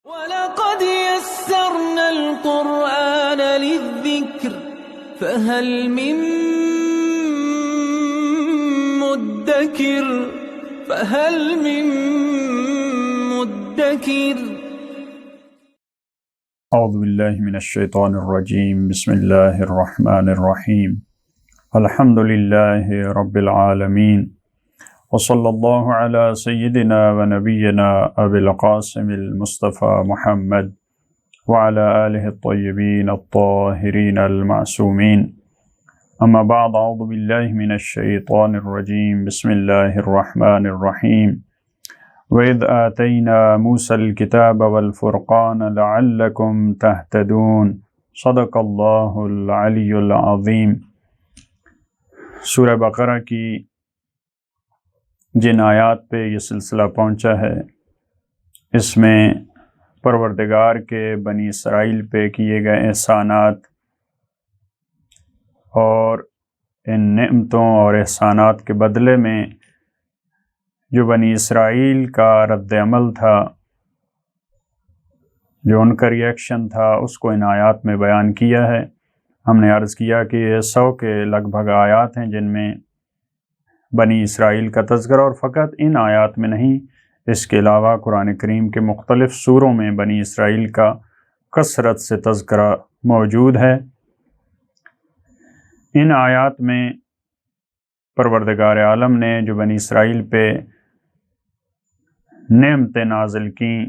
وَلَقَدْ يَسَّرْنَا الْقُرْآنَ لِلذِّكْرِ فَهَلْ مِن مُدَّكِرٍ اعوذ باللہ من الشیطان الرجیم بسم اللہ الرحمن الرحیم الحمد للہ رب العالمین وصلی اللہ علی سیدنا و نبینا ابی القاسم المصطفى محمد وعلى آلہ الطیبین الطاہرین المعصومین اما بعد اعوذ باللہ من الشیطان الرجیم بسم اللہ الرحمن الرحیم وَإِذْ آتَيْنَا مُوسَى الْكِتَابَ وَالْفُرْقَانَ لَعَلَّكُمْ تَهْتَدُونَ صدق اللہ العلی العظیم۔ سورہ بقرہ کی جن آیات پہ یہ سلسلہ پہنچا ہے، اس میں پروردگار کے بنی اسرائیل پہ کیے گئے احسانات اور ان نعمتوں اور احسانات کے بدلے میں جو بنی اسرائیل کا رد عمل تھا، جو ان کا ریئیکشن تھا، اس کو ان آیات میں بیان کیا ہے۔ ہم نے عرض کیا کہ یہ 100 کے لگ بھگ آیات ہیں جن میں بنی اسرائیل کا تذکرہ، اور فقط ان آیات میں نہیں، اس کے علاوہ قرآن کریم کے مختلف سوروں میں بنی اسرائیل کا کثرت سے تذکرہ موجود ہے۔ ان آیات میں پروردگار عالم نے جو بنی اسرائیل پہ نعمتیں نازل کیں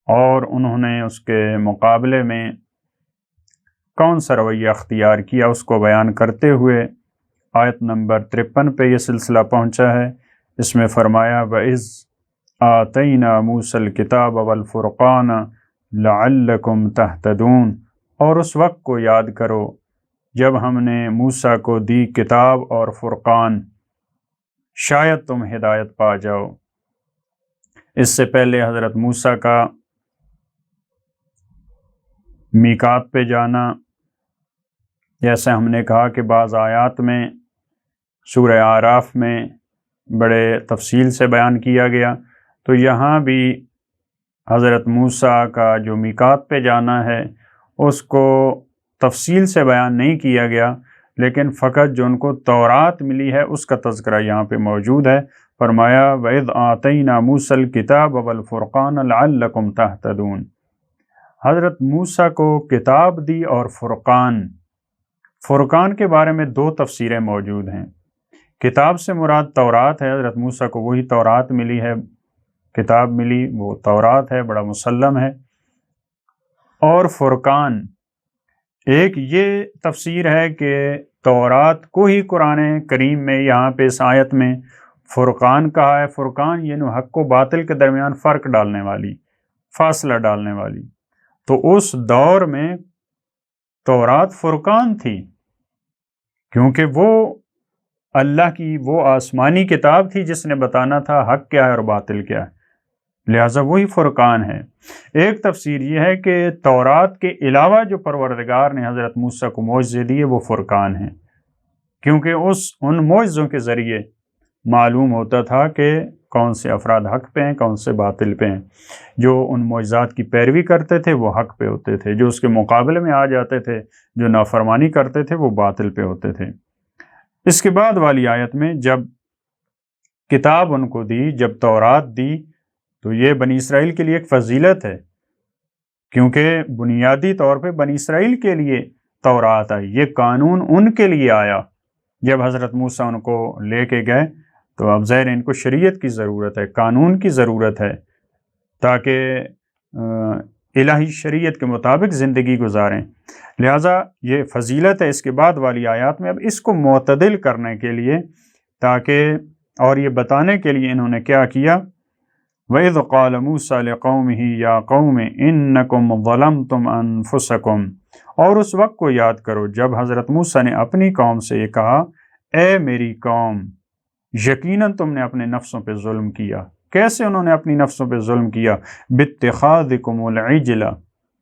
اور انہوں نے اس کے مقابلے میں کون سا رویہ اختیار کیا، اس کو بیان کرتے ہوئے آیت نمبر 53 پہ یہ سلسلہ پہنچا ہے۔ اس میں فرمایا وَإِذْ آتَيْنَا مُوسَى الْكِتَابَ وَالْفُرْقَانَ لَعَلَّكُمْ تَهْتَدُونَ، اور اس وقت کو یاد کرو جب ہم نے موسیٰ کو دی کتاب اور فرقان، شاید تم ہدایت پا جاؤ۔ اس سے پہلے حضرت موسیٰ کا میقات پہ جانا، جیسے ہم نے کہا کہ بعض آیات میں سورہ اعراف میں بڑے تفصیل سے بیان کیا گیا، تو یہاں بھی حضرت موسیٰ کا جو میقات پہ جانا ہے اس کو تفصیل سے بیان نہیں کیا گیا، لیکن فقط جو ان کو تورات ملی ہے اس کا تذکرہ یہاں پہ موجود ہے۔ فرمایا وَإِذْ آتَيْنَا مُوسَى الْكِتَابَ وَالْفُرْقَانَ لَعَلَّكُمْ تَهْتَدُونَ، حضرت موسیٰ کو کتاب دی اور فرقان کے بارے میں 2 تفسیریں موجود ہیں۔ کتاب سے مراد تورات ہے، حضرت موسیٰ کو وہی تورات ملی ہے، کتاب ملی وہ تورات ہے، بڑا مسلم ہے۔ اور فرقان، ایک یہ تفسیر ہے کہ تورات کو ہی قرآن کریم میں یہاں پہ اس آیت میں فرقان کہا ہے۔ فرقان یعنی حق و باطل کے درمیان فرق ڈالنے والی، فاصلہ ڈالنے والی۔ تو اس دور میں تورات فرقان تھی، کیونکہ وہ اللہ کی وہ آسمانی کتاب تھی جس نے بتانا تھا حق کیا ہے اور باطل کیا ہے، لہٰذا وہی فرقان ہے۔ ایک تفسیر یہ ہے کہ تورات کے علاوہ جو پروردگار نے حضرت موسیٰ کو معجزے دیے وہ فرقان ہیں، کیونکہ ان معجزوں کے ذریعے معلوم ہوتا تھا کہ کون سے افراد حق پہ ہیں، کون سے باطل پہ ہیں۔ جو ان معجزات کی پیروی کرتے تھے وہ حق پہ ہوتے تھے، جو اس کے مقابلے میں آ جاتے تھے، جو نافرمانی کرتے تھے، وہ باطل پہ ہوتے تھے۔ اس کے بعد والی آیت میں جب کتاب ان کو دی، جب تورات دی، تو یہ بنی اسرائیل کے لیے ایک فضیلت ہے، کیونکہ بنیادی طور پہ بنی اسرائیل کے لیے تورات آئی، یہ قانون ان کے لیے آیا۔ جب حضرت موسیٰ ان کو لے کے گئے تو اب ظاہر ان کو شریعت کی ضرورت ہے، قانون کی ضرورت ہے، تاکہ الہی شریعت کے مطابق زندگی گزاریں، لہٰذا یہ فضیلت ہے۔ اس کے بعد والی آیات میں اب اس کو معتدل کرنے کے لیے، تاکہ اور یہ بتانے کے لیے انہوں نے کیا کیا، وَإِذْ قَالَ مُوسَىٰ لِقَوْمِهِ يَا قَوْمِ إِنَّكُمْ ظَلَمْتُمْ أَنفُسَكُمْ، اور اس وقت کو یاد کرو جب حضرت موسیٰ نے اپنی قوم سے یہ کہا، اے میری قوم، یقیناً تم نے اپنے نفسوں پہ ظلم کیا۔ کیسے انہوں نے اپنی نفسوں پہ ظلم کیا؟ بِاتِّخَاذِكُمُ الْعِجْلَ،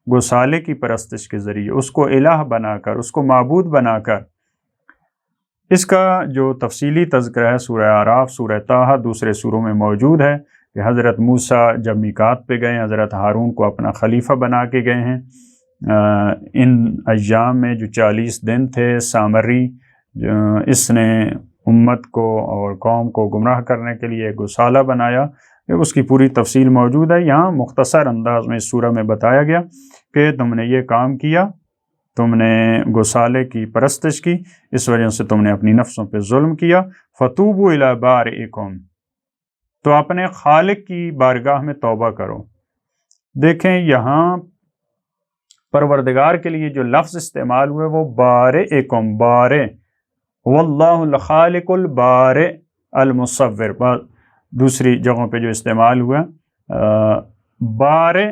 گوسالے کی پرستش کے ذریعے، اس کو الہ بنا کر، اس کو معبود بنا کر۔ اس کا جو تفصیلی تذکرہ ہے سورہ اعراف، سورہ طٰہٰ، دوسرے سوروں میں موجود ہے کہ حضرت موسیٰ جب میقات پہ گئے، حضرت ہارون کو اپنا خلیفہ بنا کے گئے ہیں۔ ان ایام میں جو 40 دن تھے، سامری اس نے امت کو اور قوم کو گمراہ کرنے کے لیے گسالہ بنایا، اس کی پوری تفصیل موجود ہے۔ یہاں مختصر انداز میں اس سورہ میں بتایا گیا کہ تم نے یہ کام کیا، تم نے گسالے کی پرستش کی، اس وجہ سے تم نے اپنی نفسوں پہ ظلم کیا۔ فتوبوا الی بارئکم، تو اپنے خالق کی بارگاہ میں توبہ کرو۔ دیکھیں یہاں پروردگار کے لیے جو لفظ استعمال ہوئے وہ بارئکم، بارئ، واللہ الخالق البارئ المصور، دوسری جگہوں پہ جو استعمال ہوا بارئ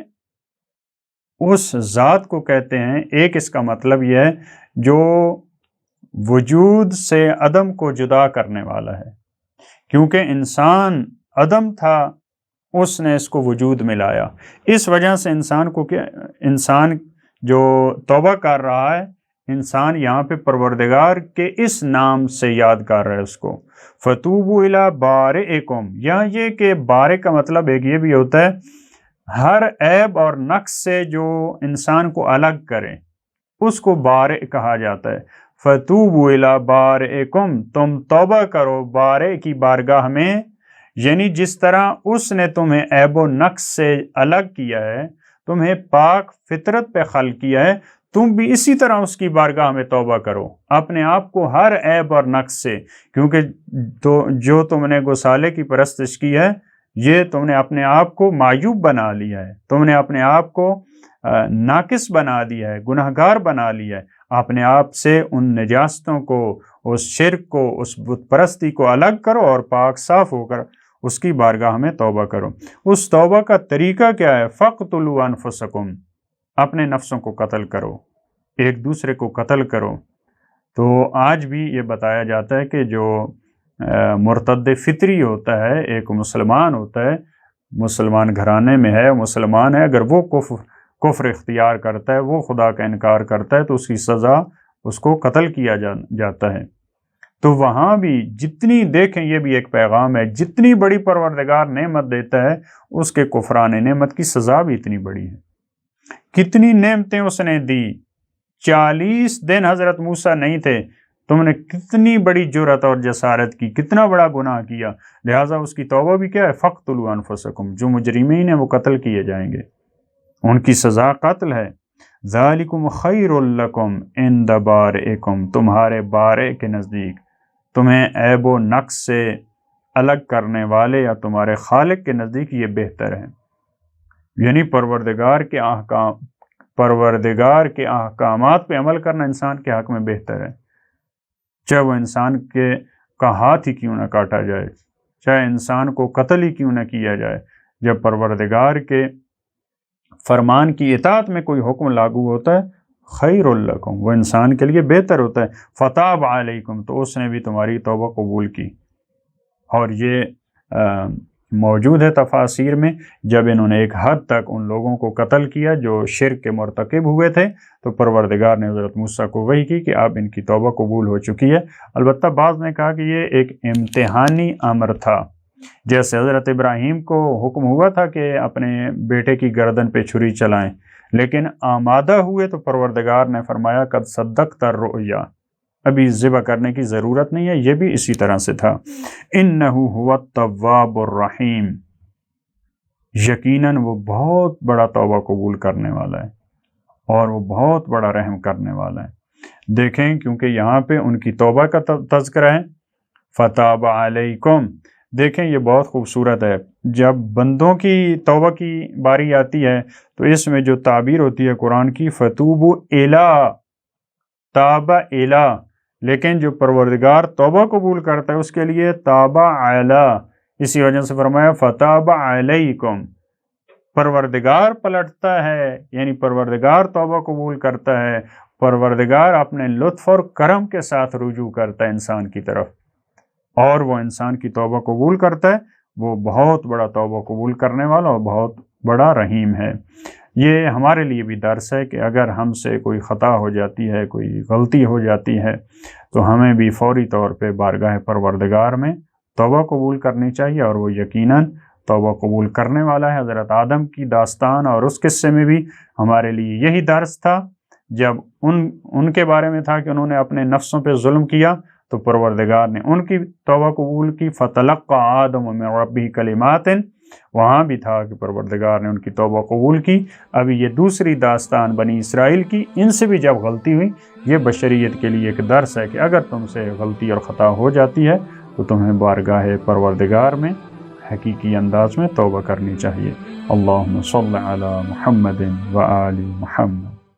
اس ذات کو کہتے ہیں۔ ایک اس کا مطلب یہ ہے جو وجود سے عدم کو جدا کرنے والا ہے، کیونکہ انسان عدم تھا، اس نے اس کو وجود میں لایا۔ اس وجہ سے انسان جو توبہ کر رہا ہے، انسان یہاں پہ پروردگار کے اس نام سے یاد کر رہا ہے اس کو۔ فتوبوا الی بارئکم، یہاں یہ کہ بارئ کا مطلب ایک یہ بھی ہوتا ہے ہر عیب اور نقص سے جو انسان کو الگ کرے، اس کو بارئ کہا جاتا ہے۔ فتوبوا الی بارئکم، تم توبہ کرو بارئ کی بارگاہ میں، یعنی جس طرح اس نے تمہیں عیب و نقص سے الگ کیا ہے، تمہیں پاک فطرت پہ خلق کیا ہے، تم بھی اسی طرح اس کی بارگاہ میں توبہ کرو اپنے آپ کو ہر عیب اور نقص سے، کیونکہ جو تم نے گسالے کی پرستش کی ہے، یہ تم نے اپنے آپ کو معیوب بنا لیا ہے، تم نے اپنے آپ کو ناقص بنا دیا ہے، گناہگار بنا لیا ہے۔ اپنے آپ سے ان نجاستوں کو، اس شرک کو، اس بت پرستی کو الگ کرو اور پاک صاف ہو کر اس کی بارگاہ میں توبہ کرو۔ اس توبہ کا طریقہ کیا ہے؟ فَاقْتُلُوا أَنفُسَكُمْ، اپنے نفسوں کو قتل کرو، ایک دوسرے کو قتل کرو۔ تو آج بھی یہ بتایا جاتا ہے کہ جو مرتد فطری ہوتا ہے، ایک مسلمان ہوتا ہے، مسلمان گھرانے میں ہے، مسلمان ہے، اگر وہ کفر اختیار کرتا ہے، وہ خدا کا انکار کرتا ہے، تو اس کی سزا اس کو قتل کیا جاتا ہے۔ تو وہاں بھی جتنی، دیکھیں یہ بھی ایک پیغام ہے، جتنی بڑی پروردگار نعمت دیتا ہے، اس کے کفران نعمت کی سزا بھی اتنی بڑی ہے۔ کتنی نعمتیں اس نے دی، 40 دن حضرت موسیٰ نہیں تھے، تم نے کتنی بڑی جرأت اور جسارت کی، کتنا بڑا گناہ کیا، لہٰذا اس کی توبہ بھی کیا ہے؟ فَاقْتُلُوا أَنفُسَكُمْ، جو مجرمین ہیں وہ قتل کیے جائیں گے، ان کی سزا قتل ہے۔ ذَلِكُمْ خَيْرٌ لَكُمْ عِنْدَ بَارِئِكُمْ، تمہارے بارئ کے نزدیک، تمہیں عیب و نقص سے الگ کرنے والے یا تمہارے خالق کے نزدیک یہ بہتر ہے۔ یعنی پروردگار کے احکامات پہ عمل کرنا انسان کے حق میں بہتر ہے، چاہے وہ انسان کا ہاتھ ہی کیوں نہ کاٹا جائے، چاہے انسان کو قتل ہی کیوں نہ کیا جائے۔ جب پروردگار کے فرمان کی اطاعت میں کوئی حکم لاگو ہوتا ہے، خیر لکم، وہ انسان کے لیے بہتر ہوتا ہے۔ فتاب علیکم، تو اس نے بھی تمہاری توبہ قبول کی۔ اور یہ موجود ہے تفاسیر میں، جب انہوں نے ایک حد تک ان لوگوں کو قتل کیا جو شرک کے مرتکب ہوئے تھے، تو پروردگار نے حضرت موسیٰ کو وحی کی کہ اب ان کی توبہ قبول ہو چکی ہے۔ البتہ بعض نے کہا کہ یہ ایک امتحانی امر تھا، جیسے حضرت ابراہیم کو حکم ہوا تھا کہ اپنے بیٹے کی گردن پہ چھری چلائیں، لیکن آمادہ ہوئے تو پروردگار نے فرمایا قد صدقت الرؤیا، ابھی ذبح کرنے کی ضرورت نہیں ہے۔ یہ بھی اسی طرح سے تھا۔ انہ هو التواب الرحیم، یقیناً وہ بہت بڑا توبہ قبول کرنے والا ہے اور وہ بہت بڑا رحم کرنے والا ہے۔ دیکھیں کیونکہ یہاں پہ ان کی توبہ کا تذکرہ ہے، فتاب علیکم، دیکھیں یہ بہت خوبصورت ہے۔ جب بندوں کی توبہ کی باری آتی ہے تو اس میں جو تعبیر ہوتی ہے قرآن کی، فتوبوا الی، تاب الی، لیکن جو پروردگار توبہ قبول کرتا ہے اس کے لیے تاب علی، اسی وجہ سے فرمایا فتاب علیکم، پروردگار پلٹتا ہے، یعنی پروردگار توبہ قبول کرتا ہے، پروردگار اپنے لطف اور کرم کے ساتھ رجوع کرتا ہے انسان کی طرف، اور وہ انسان کی توبہ قبول کرتا ہے، وہ بہت بڑا توبہ قبول کرنے والا اور بہت بڑا رحیم ہے۔ یہ ہمارے لیے بھی درس ہے کہ اگر ہم سے کوئی خطا ہو جاتی ہے، کوئی غلطی ہو جاتی ہے، تو ہمیں بھی فوری طور پہ بارگاہ پروردگار میں توبہ قبول کرنی چاہیے، اور وہ یقیناً توبہ قبول کرنے والا ہے۔ حضرت آدم کی داستان اور اس قصے میں بھی ہمارے لیے یہی درس تھا، جب ان کے بارے میں تھا کہ انہوں نے اپنے نفسوں پہ ظلم کیا تو پروردگار نے ان کی توبہ قبول کی، فَتَلَقَّى آدَمُ مِن رَبِّهِ كَلِمَاتٍ، وہاں بھی تھا کہ پروردگار نے ان کی توبہ قبول کی۔ ابھی یہ دوسری داستان بنی اسرائیل کی، ان سے بھی جب غلطی ہوئی، یہ بشریت کے لیے ایک درس ہے کہ اگر تم سے غلطی اور خطا ہو جاتی ہے تو تمہیں بارگاہ پروردگار میں حقیقی انداز میں توبہ کرنی چاہیے۔ اللہم صل علی محمد و آل محمد۔